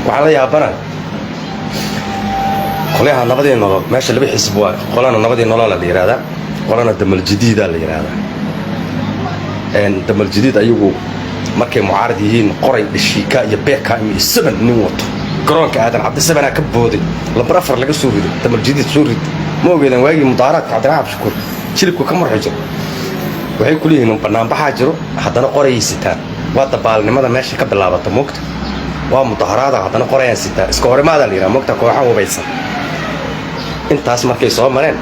waxaa la yaabana qolyaha nabadii nolol meesha laba xisb waa qolana nabadii nolol la yiraahdaa qolana damal jadiid la yiraahdaa damal jadiid ayagu markay mucaarad yihiin qoray dhishika iyo beeka iyo saban nin wato garoonka aadan cabdi sabana ka booday lambar 4 laga soo riday damal jadiid soo riday ma ogeedan waagi mudaharaadka Cabdiraab Shukur shilku ka marxay waxay ku leeyihiin banaan baxaa jiro haddana qoraysitaan waa dabaalnimada meesha ka bilaabata moogta waa mudaharaada haddana qoraysitaan iska horimaada la yiraahdo moogta kooxaha wabaysan intaas markay soo mareen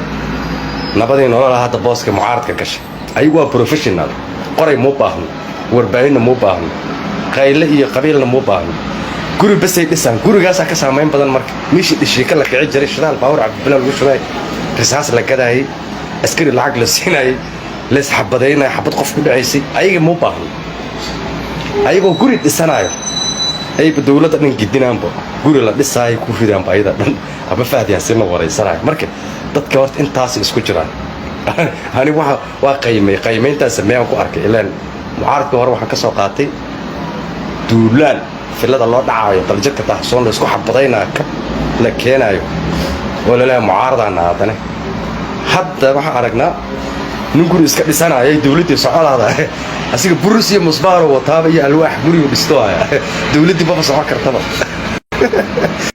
nabadii nolol hadda booska mucaaradka gashay ayagu waa professional qoray ma baahno warbaahinna ma baahno qayle iyo qabiilna ma baahno guri basay dhisan gurigaas ka saameyn badan marka meeshii dhishika la kici jiray shidaal baawar cabdillah lagu shubay risaas la gadaayay askari lacag la siinayay la isxabadayna xabad qof ku dhacaysay ayaga ma baahno ayagoo guri dhisanayo ay dawladda dhan gidinaanba guri la dhisay ku ridaan baayada dhan aba faadiyaan sina wareysanayo marka dadka horta intaas isku jiraan hani waa qiimeynta sameeyaan ku arkay ilaan mucaaradka hore waxa ka soo qaatay duulaan filada loo dhacayo daljadka taxsoon la isku xabadayna ka la keenayo wala la mucaaradana hadana hadda waxa aragnaa nin guri iska dhisanayo dawladda socolaada asiga burus iyo musbaaro wataaba iyo alwaax guriga dhisto dawladda baba soo kartaba